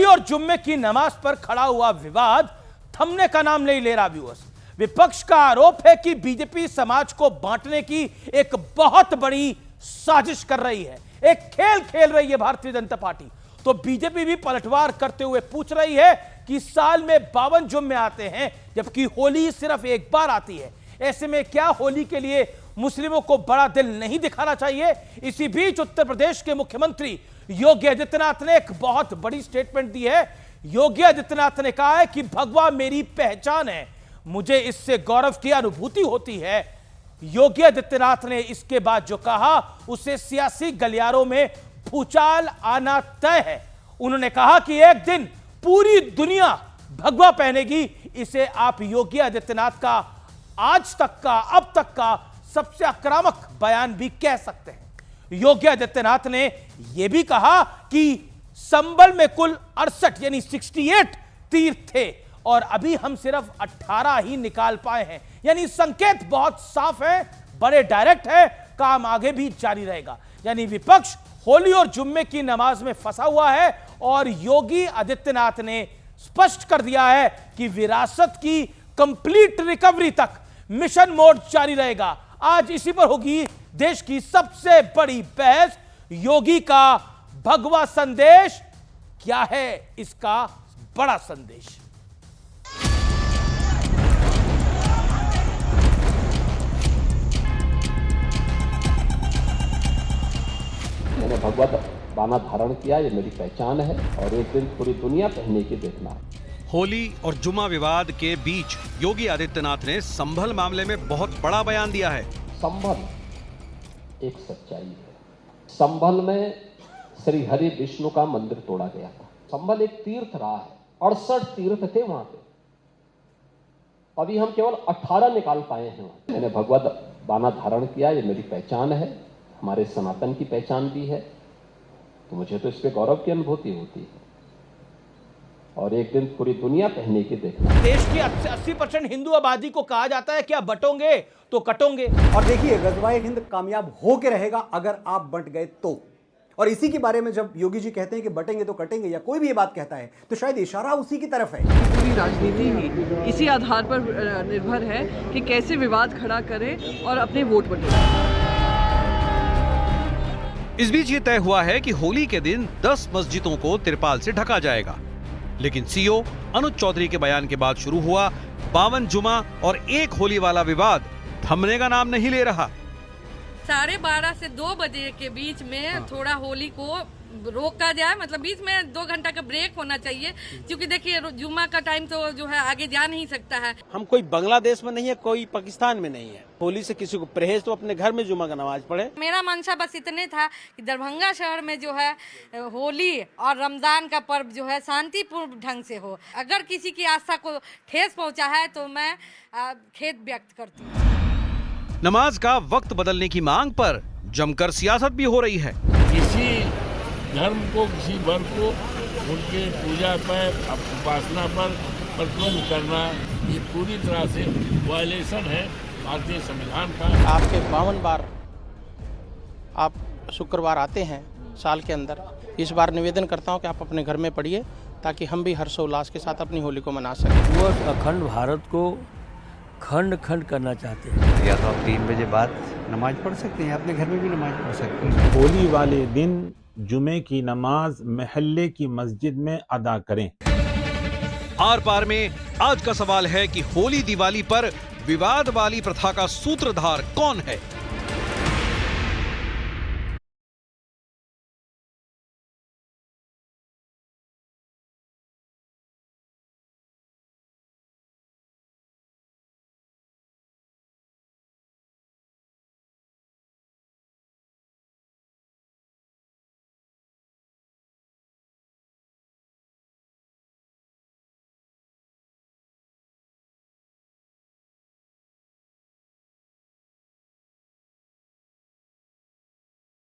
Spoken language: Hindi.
और जुम्मे की नमाज पर खड़ा हुआ विवाद थमने का नाम नहीं ले रहा। व्यूअर्स, विपक्ष का आरोप है कि बीजेपी समाज को बांटने की एक बहुत बड़ी साजिश कर रही है, एक खेल खेल रही है भारतीय जनता पार्टी। तो बीजेपी भी पलटवार करते हुए पूछ रही है कि साल में 52 जुम्मे आते हैं जबकि होली सिर्फ एक बार आती है। ऐसे में क्या होली के लिए मुस्लिमों को बड़ा दिल नहीं दिखाना चाहिए? इसी बीच उत्तर प्रदेश के मुख्यमंत्री योगी आदित्यनाथ ने एक बहुत बड़ी स्टेटमेंट दी है। योगी आदित्यनाथ ने कहा है कि भगवा मेरी पहचान है, मुझे इससे गौरव की अनुभूति होती है। योगी आदित्यनाथ ने इसके बाद जो कहा उससे सियासी गलियारों में भूचाल आना तय है। उन्होंने कहा कि एक दिन पूरी दुनिया भगवा पहनेगी। इसे आप योगी आदित्यनाथ का आज तक का, अब तक का सबसे आक्रामक बयान भी कह सकते हैं। योगी आदित्यनाथ ने यह भी कहा कि संबल में कुल 68 यानी 68 तीर्थ थे और अभी हम सिर्फ 18 ही निकाल पाए हैं। यानी संकेत बहुत साफ है, बड़े डायरेक्ट है, काम आगे भी जारी रहेगा। यानी विपक्ष होली और जुम्मे की नमाज में फंसा हुआ है और योगी आदित्यनाथ ने स्पष्ट कर दिया है कि विरासत की कंप्लीट रिकवरी तक मिशन मोड जारी रहेगा। आज इसी पर होगी देश की सबसे बड़ी बहस। योगी का भगवा संदेश क्या है, इसका बड़ा संदेश। मैंने भगवा बाना धारण किया, ये मेरी पहचान है और एक दिन पूरी दुनिया पहनने की देखना। होली और जुम्मा विवाद के बीच योगी आदित्यनाथ ने संभल मामले में बहुत बड़ा बयान दिया है। संभल एक सच्चाई है। संभल में श्री हरि विष्णु का मंदिर तोड़ा गया था। संभल एक तीर्थ रहा है, 68 तीर्थ थे वहां पे, अभी हम केवल 18 निकाल पाए हैं। मैंने भगवा बाना धारण किया, ये मेरी पहचान है, हमारे सनातन की पहचान भी है, तो मुझे तो इस पे गौरव की अनुभूति होती है और एक दिन पूरी दुनिया पहनने की देखना। देश की 80% हिंदू आबादी को कहा जाता है कि आप बटोगे तो कटोगे। और देखिए, गजवाए हिंद कामयाब होके रहेगा अगर आप बंट गए तो। और इसी के बारे में जब योगी जी कहते हैं कि बटेंगे तो कटेंगे, या कोई भी ये बात कहता है, तो शायद इशारा उसी की तरफ है। पूरी राजनीति ही इसी आधार पर निर्भर है कि कैसे विवाद खड़ा करें और अपने वोट बटोरें। इस बीच ये तय हुआ है कि होली के दिन 10 मस्जिदों को तिरपाल से ढका जाएगा। लेकिन सीओ अनुज चौधरी के बयान के बाद शुरू हुआ 52 जुमा और एक होली वाला विवाद थमने का नाम नहीं ले रहा। 12:30 से 2 बजे के बीच में थोड़ा होली को रोका जाए, मतलब बीच में 2 घंटा का ब्रेक होना चाहिए, क्योंकि देखिए जुम्मा का टाइम तो जो है आगे जा नहीं सकता है। हम कोई बांग्लादेश में नहीं है, कोई पाकिस्तान में नहीं है। होली से किसी को परहेज तो अपने घर में जुम्मा का नमाज पढ़े। मेरा मंशा बस इतने था कि दरभंगा शहर में जो है होली और रमजान का पर्व जो है शांतिपूर्ण ढंग से हो। अगर किसी की आस्था को ठेस पहुंचा है तो मैं खेद व्यक्त करती हूँ। नमाज का वक्त बदलने की मांग पर जमकर सियासत भी हो रही है। किसी धर्म को, किसी वर्ग को उनके पूजा पर, उपासना पर प्रतिबंध करना, ये पूरी तरह से वायलेशन है भारतीय संविधान का। आपके 52 बार आप शुक्रवार आते हैं साल के अंदर। इस बार निवेदन करता हूं कि आप अपने घर में पढ़िए ताकि हम भी हर्षोल्लास के साथ अपनी होली को मना सकें। वो अखंड भारत को खंड खंड करना चाहते हैं। या तो आप 3 बजे बाद नमाज पढ़ सकते हैं, अपने घर में भी नमाज पढ़ सकते हैं। होली वाले दिन जुमे की नमाज महल्ले की मस्जिद में अदा करें। आर पार में आज का सवाल है कि होली दिवाली पर विवाद वाली प्रथा का सूत्रधार कौन है?